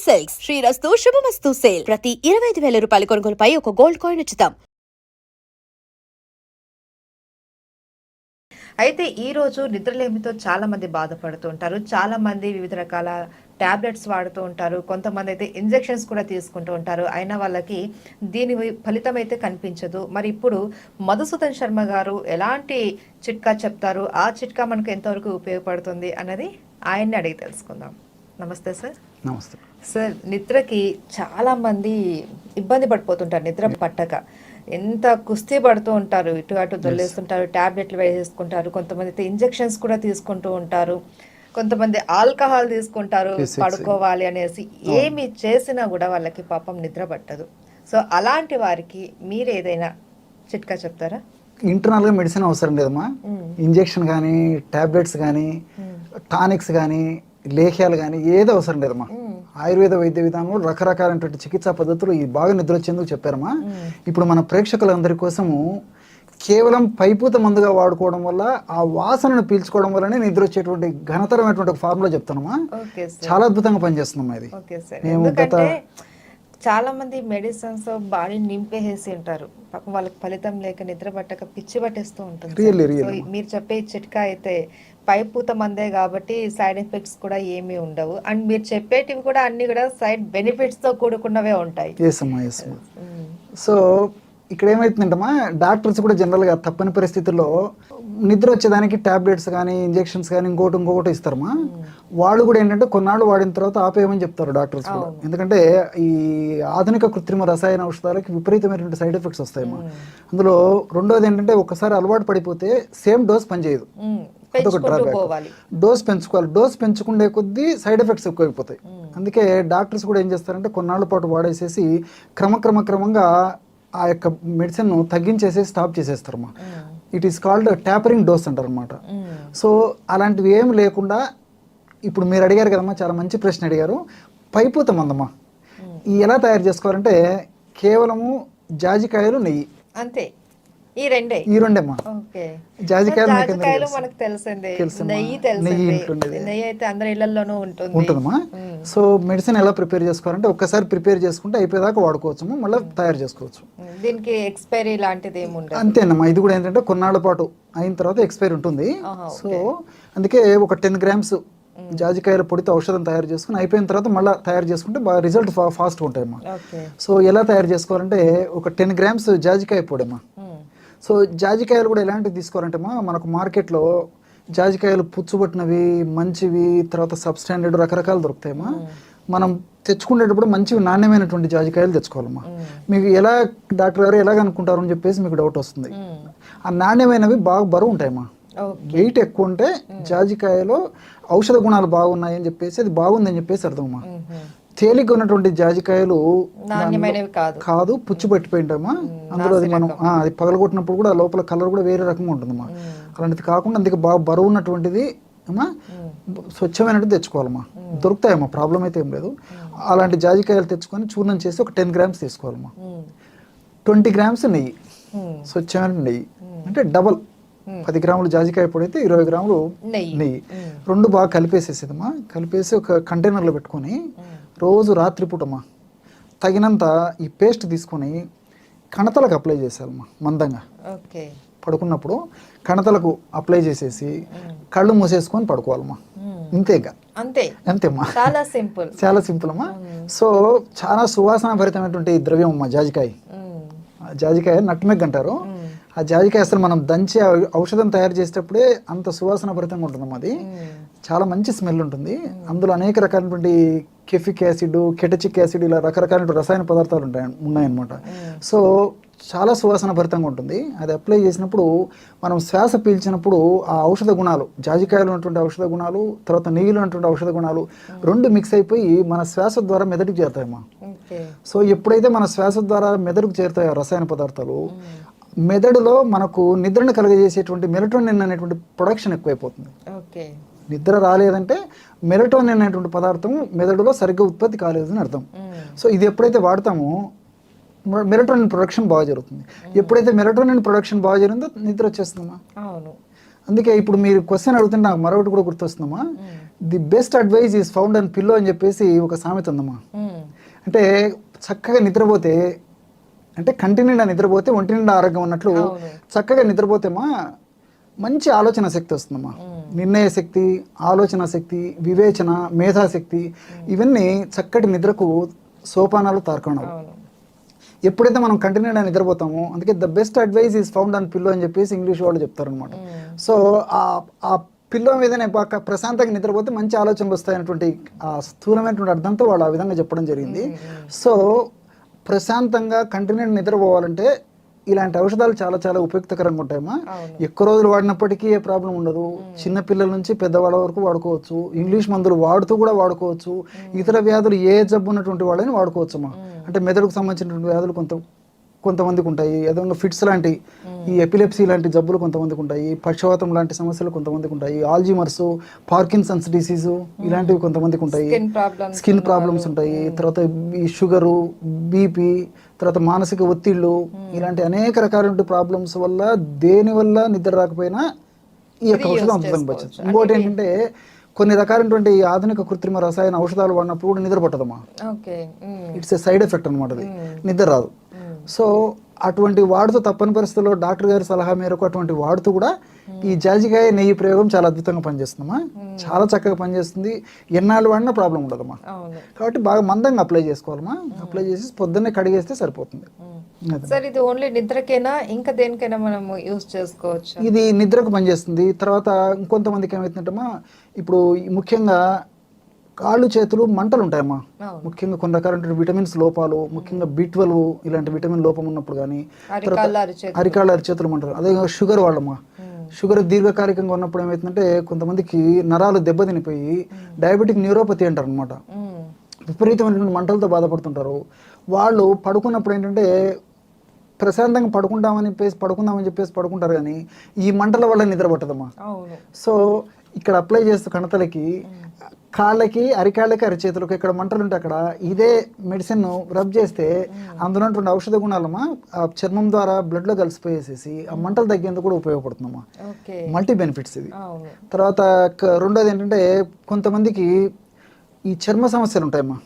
Silks శ్రీరస్తు శుభమస్తు sale ప్రతి 25,000 రూపాయల కొనుగోలుపై ఒక గోల్డ్ కాయిన్ ఉచితం. అయితే ఈరోజు నిద్రలేమితో చాలా మంది బాధపడుతూ ఉంటారు. చాలా మంది వివిధ రకాల టాబ్లెట్స్ వాడుతూ ఉంటారు. కొంతమంది అయితే ఇంజెక్షన్స్ కూడా తీసుకుంటూ ఉంటారు. అయినా వాళ్ళకి దీని ఫలితం అయితే కనిపించదు. మరి ఇప్పుడు మధుసూదన్ శర్మ గారు ఎలాంటి చిట్కా చెప్తారు, ఆ చిట్కా మనకు ఎంతవరకు ఉపయోగపడుతుంది అన్నది ఆయన్ని అడిగి తెలుసుకుందాం. నమస్తే సార్. నమస్తే సార్. నిద్రకి చాలా మంది ఇబ్బంది పడిపోతుంటారు. నిద్ర పట్టక ఎంత కుస్తీ పడుతూ ఉంటారు, ఇటు అటు దొల్లేస్తుంటారు, టాబ్లెట్లు వేసేసుకుంటారు. కొంతమంది అయితే ఇంజెక్షన్స్ కూడా తీసుకుంటూ ఉంటారు. కొంతమంది ఆల్కహాల్ తీసుకుంటారు పడుకోవాలి అనేసి. ఏమి చేసినా కూడా వాళ్ళకి పాపం నిద్ర పట్టదు. సో అలాంటి వారికి మీరు ఏదైనా చిట్కా చెప్తారా? ఇంటర్నల్గా మెడిసిన్ అవసరం లేదమ్మా. ఇంజెక్షన్ కానీ, టాబ్లెట్స్ కానీ, టానిక్స్ కానీ, లేహ్యాలు కానీ ఏది అవసరం లేదమ్మా. ఆయుర్వేద వైద్య విధానంలో రకరకాలైనటువంటి చికిత్సా పద్ధతులు ఈ బాగా నిద్ర వచ్చేందుకు చెప్పారమ్మా. ఇప్పుడు మన ప్రేక్షకులందరి కోసము కేవలం పైపూత మందుగా వాడుకోవడం వల్ల, ఆ వాసనను పీల్చుకోవడం వల్లనే నిద్ర వచ్చేటువంటి ఘనతరమైనటువంటి ఒక ఫార్ములా చెప్తానమ్మా. చాలా అద్భుతంగా పనిచేస్తుందమ్మా ఇది. మేము చాలా మంది మెడిసిన్స్ బాడీ నింపేసి ఉంటారు. పాపం వాళ్ళకి ఫలితం లేక నిద్ర పట్టక పిచ్చి పట్టేస్తూ ఉంటుంది. మీరు చెప్పే చిట్కా అయితే పైపూత మందే కాబట్టి సైడ్ ఎఫెక్ట్స్ కూడా ఏమీ ఉండవు. అండ్ మీరు చెప్పేటివి కూడా అన్ని కూడా సైడ్ బెనిఫిట్స్ తో కూడుకున్నవే ఉంటాయి. సో ఇక్కడ ఏమైతుందంటమ్మా, డాక్టర్స్ కూడా జనరల్గా తప్పని పరిస్థితుల్లో నిద్ర వచ్చేదానికి టాబ్లెట్స్ కానీ, ఇంజెక్షన్స్ కానీ, ఇంకోటి ఇస్తారమ్మా. వాళ్ళు కూడా ఏంటంటే కొన్నాళ్ళు వాడిన తర్వాత ఆపేయమని చెప్తారు డాక్టర్స్ కూడా. ఎందుకంటే ఈ ఆధునిక కృత్రిమ రసాయన ఔషధాలకి విపరీతమైనటువంటి సైడ్ ఎఫెక్ట్స్ వస్తాయమ్మా. అందులో రెండోది ఏంటంటే ఒకసారి అలవాటు పడిపోతే సేమ్ డోస్ పనిచేయదు. అదొక డ్రాబ్యాక్. డోస్ పెంచుకోవాలి. డోస్ పెంచుకుండే కొద్దీ సైడ్ ఎఫెక్ట్స్ ఎక్కువైపోతాయి. అందుకే డాక్టర్స్ కూడా ఏం చేస్తారంటే కొన్నాళ్ళ పాటు వాడేసేసి క్రమంగా ఆ యొక్క మెడిసిన్ తగ్గించేసి స్టాప్ చేసేస్తారమ్మా. It is called tapering dose అంటారు అనమాట. సో అలాంటివి ఏం లేకుండా ఇప్పుడు మీరు అడిగారు కదమ్మా, చాలా మంచి ప్రశ్న అడిగారు. పైపూత మందమ్మా ఈ ఎలా తయారు చేసుకోవాలంటే కేవలము జాజికాయలు, నెయ్యి, అంతే. ఈ రెండేమ్మా. జాజికాయలు మనకు తెలిసిందే, నెయ్యి అయితే అందరి ఇళ్లలోనూ ఉంటుందమ్మా. సో మెడిసిన్ ఎలా ప్రిపేర్ చేసుకోవాలంటే ఒక్కసారి ప్రిపేర్ చేసుకుంటే అయిపోయేదాకా వాడుకోవచ్చు, మళ్ళీ తయారు చేసుకోవచ్చు. దీనికి ఎక్స్పైరీ లాంటిది ఏమి ఉండదు. అంతేనమ్మా. ఇది కూడా ఏంటంటే కొన్నాళ్ళ పాటు అయిన తర్వాత ఎక్స్పైరీ ఉంటుంది. సో అందుకే ఒక 10 grams జాజికాయల పొడితో ఔషధం తయారు చేసుకుని అయిపోయిన తర్వాత మళ్ళీ తయారు చేసుకుంటే బాగా రిజల్ట్ ఫాస్ట్గా ఉంటాయమ్మా. సో ఎలా తయారు చేసుకోవాలంటే ఒక 10 grams జాజికాయ పొడమ్మా. సో జాజికాయలు కూడా ఎలాంటివి తీసుకోవాలంటే మనకు మార్కెట్లో జాజికాయలు పుచ్చుబట్టినవి, మంచివి, తర్వాత సబ్స్టాండర్డ్ రకరకాలు దొరుకుతాయమ్మా. మనం తెచ్చుకునేటప్పుడు మంచివి నాణ్యమైనటువంటి జాజికాయలు తెచ్చుకోవాలమ్మా. మీకు ఎలా డాక్టర్ గారు ఎలాగనుకుంటారు అని చెప్పేసి మీకు డౌట్ వస్తుంది. ఆ నాణ్యమైనవి బాగా బరువు ఉంటాయమ్మా. వెయిట్ ఎక్కువ ఉంటే జాజికాయలో ఔషధ గుణాలు బాగున్నాయని చెప్పేసి అది బాగుందని చెప్పేసి అర్థమమ్మా. తేలిగ్గా ఉన్నటువంటి జాజికాయలు కాదు, పుచ్చు పట్టిపోయింటామా. అందులో అది మనం అది పగలగొట్టినప్పుడు కూడా లోపల కలర్ కూడా వేరే రకంగా ఉంటుందమ్మా. అలాంటిది కాకుండా అందుకే బాగా బరువు ఉన్నటువంటిది అమ్మా స్వచ్ఛమైనట్టు తెచ్చుకోవాలమ్మా. దొరుకుతాయమ్మా, ప్రాబ్లం అయితే ఏం లేదు. అలాంటి జాజికాయలు తెచ్చుకొని చూర్ణం చేసి ఒక 10 grams తీసుకోవాలమ్మా. 20 grams నెయ్యి, స్వచ్ఛమైన నెయ్యి, అంటే డబల్. 10 grams జాజికాయ పొడి అయితే 20 grams నెయ్యి. రెండు బాగా కలిపేసేసేదమ్మా. కలిపేసి ఒక కంటైనర్లో పెట్టుకొని రోజు రాత్రిపూటమ్మా తగినంత ఈ పేస్ట్ తీసుకొని కణతలకు అప్లై చేసేయాలమ్మా. మందంగా పడుకున్నప్పుడు కణతలకు అప్లై చేసేసి కళ్ళు మూసేసుకొని పడుకోవాలమ్మా. ఇంతేగా, అంతేమ్మా. చాలా సింపుల్ అమ్మా. సో చాలా సువాసన భరితమైనటువంటి ద్రవ్యం అమ్మా జాజికాయ. జాజికాయ నట్మెగ్ అంటారు. ఆ జాజికాయ అసలు మనం దంచి ఔషధం తయారు చేసేటప్పుడే అంత సువాసన భరితంగా ఉంటుందమ్మా. అది చాలా మంచి స్మెల్ ఉంటుంది. అందులో అనేక రకాలైనటువంటి కెఫిక్ యాసిడ్, కెటచిక్ యాసిడ్, ఇలా రకరకాల రసాయన పదార్థాలు ఉన్నాయన్నమాట. సో చాలా సువాసన భరితంగా ఉంటుంది. అది అప్లై చేసినప్పుడు మనం శ్వాస పీల్చినప్పుడు ఆ ఔషధ గుణాలు, జాజికాయలు ఉన్నటువంటి ఔషధ గుణాలు, తర్వాత నెయ్యిలో ఉన్నటువంటి ఔషధ గుణాలు రెండు మిక్స్ అయిపోయి మన శ్వాస ద్వారా మెదడుకు చేరుతాయమ్మా. సో ఎప్పుడైతే మన శ్వాస ద్వారా మెదడుకు చేరుతాయో రసాయన పదార్థాలు, మెదడులో మనకు నిద్రను కలుగజేసేటువంటి మెలటోనిన్ అనేటువంటి ప్రొడక్షన్ ఎక్కువైపోతుంది. నిద్ర రాలేదంటే మెలటోనిన్ అనేటువంటి పదార్థం మెదడులో సరిగ్గా ఉత్పత్తి కాలేదని అర్థం. సో ఇది ఎప్పుడైతే వాడతామో మెలటోనిన్ ప్రొడక్షన్ బాగా జరుగుతుంది. ఎప్పుడైతే మెలటోనిన్ ప్రొడక్షన్ బాగా జరిగిందో నిద్ర వచ్చేస్తుందమ్మా. అందుకే ఇప్పుడు మీరు క్వశ్చన్ అడుగుతుంటే నాకు మరొకటి కూడా గుర్తొస్తుందమ్మా. The best advice is found and pillow అని చెప్పేసి ఒక సామెత ఉందమ్మా. అంటే చక్కగా నిద్రపోతే, అంటే కంటి నిండా నిద్రపోతే ఒంటి నిండా ఆరోగ్యం అన్నట్లు, చక్కగా నిద్రపోతేమా మంచి ఆలోచన శక్తి వస్తుందమ్మా. నిర్ణయ శక్తి, ఆలోచన శక్తి, వివేచన, మేధాశక్తి, ఇవన్నీ చక్కటి నిద్రకు సోపానాలు, తార్కాణాలు. ఎప్పుడైతే మనం కంటి నిండా నిద్రపోతామో, అందుకే the best advice is found on pillow అని చెప్పేసి ఇంగ్లీష్ వాళ్ళు చెప్తారనమాట. సో ఆ పిల్లో మీదనే బాగా ప్రశాంతంగా నిద్రపోతే మంచి ఆలోచనలు వస్తాయనేటువంటి ఆ స్థూలమైనటువంటి అర్థంతో వాళ్ళు ఆ విధంగా చెప్పడం జరిగింది. సో ప్రశాంతంగా కంటి నిండా నిద్రపోవాలంటే ఇలాంటి ఔషధాలు చాలా చాలా ఉపయుక్తకరంగా ఉంటాయమ్మా. ఎక్కువ రోజులు వాడినప్పటికీ ఏ ప్రాబ్లం ఉండదు. చిన్న పిల్లల నుంచి పెద్దవాళ్ళ వరకు వాడుకోవచ్చు. ఇంగ్లీష్ మందులు వాడుతూ కూడా వాడుకోవచ్చు. ఇతర వ్యాధులు ఏ జబ్బు ఉన్నటువంటి వాళ్ళని వాడుకోవచ్చమ్మా. అంటే మెదడుకు సంబంధించినటువంటి వ్యాధులు కొంతమందికి ఉంటాయి. అదేవిధంగా ఫిట్స్ లాంటి, ఈ ఎపిలెప్సీ లాంటి జబ్బులు కొంతమందికి ఉంటాయి. పక్షవాతం లాంటి సమస్యలు కొంతమందికి ఉంటాయి. ఆల్జీమర్స్, పార్కిన్సన్స్ డిసీజు ఇలాంటివి కొంతమందికి ఉంటాయి. స్కిన్ ప్రాబ్లమ్స్ ఉంటాయి. తర్వాత ఈ షుగరు, బీపీ, తర్వాత మానసిక ఒత్తిళ్ళు, ఇలాంటి అనేక రకాల ప్రాబ్లమ్స్ వల్ల దేని వల్ల నిద్ర రాకపోయినా ఈ యొక్క ఔషధం అద్భుతంగా పచ్చచ్చు. ఇంకోటి ఏంటంటే కొన్ని రకాలైనటువంటి ఆధునిక కృత్రిమ రసాయన ఔషధాలు వాడినప్పుడు కూడా నిద్ర పట్టదమ్మా. ఇట్స్ ఏ సైడ్ ఎఫెక్ట్ అనమాట, అది నిద్ర రాదు. సో అటువంటి వాడుతూ తప్పని పరిస్థితుల్లో డాక్టర్ గారి సలహా మేరకు అటువంటి వాడుతూ కూడా ఈ జాజికాయ నెయ్యి ప్రయోగం చాలా అద్భుతంగా పనిచేస్తుందమ్మా. చాలా చక్కగా పనిచేస్తుంది. ఎన్నాళ్ళు వాడినా ప్రాబ్లం ఉండదమ్మా. కాబట్టి బాగా మందంగా అప్లై చేసుకోవాలమ్మా. అప్లై చేసి పొద్దున్నే కడిగేస్తే సరిపోతుంది. సార్ ఇది ఓన్లీ నిద్రకేనా, ఇంకా దేనికైనా మనం యూజ్ చేసుకోవచ్చు? ఇది నిద్రకు పనిచేస్తుంది. తర్వాత ఇంకొంతమందికి ఏమవుతుందంటమ్మా, ఇప్పుడు ముఖ్యంగా కాళ్ళు చేతులు మంటలు ఉంటాయమ్మా. ముఖ్యంగా కొన్ని రకాల విటమిన్స్ లోపాలు, ముఖ్యంగా B12 ఇలాంటి విటమిన్ లోపం ఉన్నప్పుడు కానీ, అరికాళ్ళ అరిచేతులు మంటలు. అదే షుగర్ వాళ్ళమ్మా, షుగర్ దీర్ఘకాలికంగా ఉన్నప్పుడు ఏమవుతుందంటే కొంతమందికి నరాలు దెబ్బతినిపోయి డయాబెటిక్ న్యూరోపతి అంటారు అనమాట. విపరీతమైనటువంటి మంటలతో బాధపడుతుంటారు. వాళ్ళు పడుకున్నప్పుడు ఏంటంటే ప్రశాంతంగా పడుకుందామని చెప్పేసి పడుకుంటారు, కానీ ఈ మంటల వల్ల నిద్ర పట్టదమ్మా. సో ఇక్కడ అప్లై చేస్తూ కణతలకి, కాళ్ళకి, అరికాళ్ళకి, అరిచేతులకు ఇక్కడ మంటలు ఉంటే అక్కడ ఇదే మెడిసిన్ రబ్ చేస్తే అందులో ఉన్నటువంటి ఔషధ గుణాలమ్మా ఆ చర్మం ద్వారా బ్లడ్ లో కలిసిపోయేసేసి ఆ మంటలు తగ్గేందుకు కూడా ఉపయోగపడుతుందమ్మా. మల్టీ బెనిఫిట్స్ ఇది. తర్వాత రెండోది ఏంటంటే కొంతమందికి ఈ చర్మ సమస్యలు ఉంటాయమ్మా.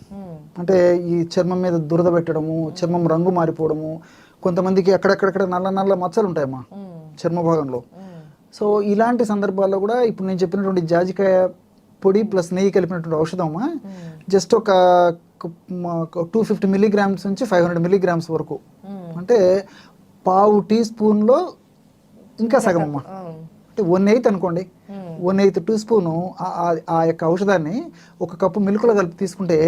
అంటే ఈ చర్మం మీద దురద పెట్టడము, చర్మం రంగు మారిపోవడము, కొంతమందికి అక్కడక్కడక్కడ నల్ల నల్ల మచ్చలు ఉంటాయమ్మా చర్మ భాగంలో. సో ఇలాంటి సందర్భాల్లో కూడా ఇప్పుడు నేను చెప్పినటువంటి జాజికాయ పొడి ప్లస్ నెయ్యి కలిపినటువంటి ఔషధమా జస్ట్ ఒక 250 mg నుంచి 500 mg వరకు, అంటే పావు టీ స్పూన్లో ఇంకా సగం అమ్మా, అంటే 1/8 అనుకోండి, 1/8 టీ స్పూను ఆ యొక్క ఔషధాన్ని 1 కప్పు మిల్క్లో కలిపి తీసుకుంటే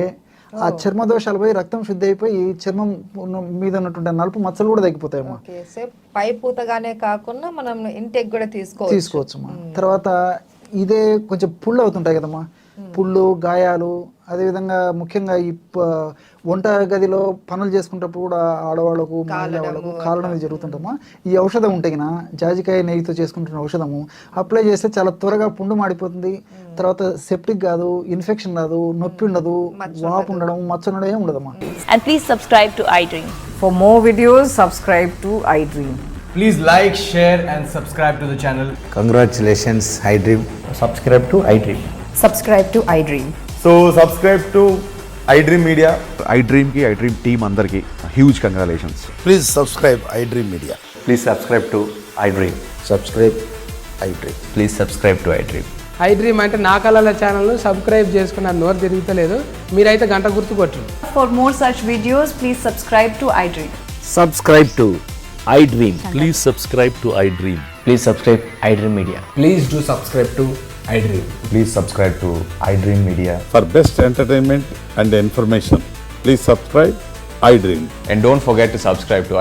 ఆ చర్మ దోషాలు పోయి రక్తం శుద్ధి అయిపోయి చర్మం మీద ఉన్నటువంటి నలుపు మచ్చలు కూడా తగ్గిపోతాయమ్మా. పై పూతగానే కాకుండా మనం ఇంటెక్ కూడా తీసుకోవచ్చమ్మా. తర్వాత ఇదే కొంచెం పుళ్ళు అవుతుంటాయి కదమ్మా, పుళ్ళు, గాయాలు, అదేవిధంగా ముఖ్యంగా ఈ వంట గదిలో పనులు చేసుకునేటప్పుడు కూడా ఆడవాళ్ళకు, మహిళలకు కాళ్ళ మీద జరుగుతుంటామా. ఈ ఔషధం ఉంటే జాజికాయ నెయ్యితో చేసుకుంటున్న ఔషధము అప్లై చేస్తే చాలా త్వరగా పుండు మాడిపోతుంది. తర్వాత సెప్టిక్ కాదు, ఇన్ఫెక్షన్ రాదు, నొప్పి ఉండదు, వాపు ఉండడం, మచ్చ ఉండడం ఏం ఉండదమ్మా. And please subscribe to iDream. For more videos, subscribe to iDream. Please like, share and subscribe to the channel. Congratulations, iDream. Subscribe to iDream. Subscribe to iDream. So subscribe to iDream Media. iDream ki iDream team andarki huge congratulations. Please subscribe iDream Media. Please subscribe to iDream. Subscribe iDream. Please subscribe to iDream. iDream అంటే నా కళల ఛానల్ను subscribe చేసుకున్న నోరు తిరుగుతలేదు, మీరైతే గంట గుర్తు కొట్టండి. For more such videos, please subscribe to iDream. Subscribe to iDream. Please subscribe to iDream. Please subscribe iDream Media. Please do subscribe to iDream. Please subscribe to iDream Media. For best entertainment and information, please subscribe iDream. And don't forget to subscribe to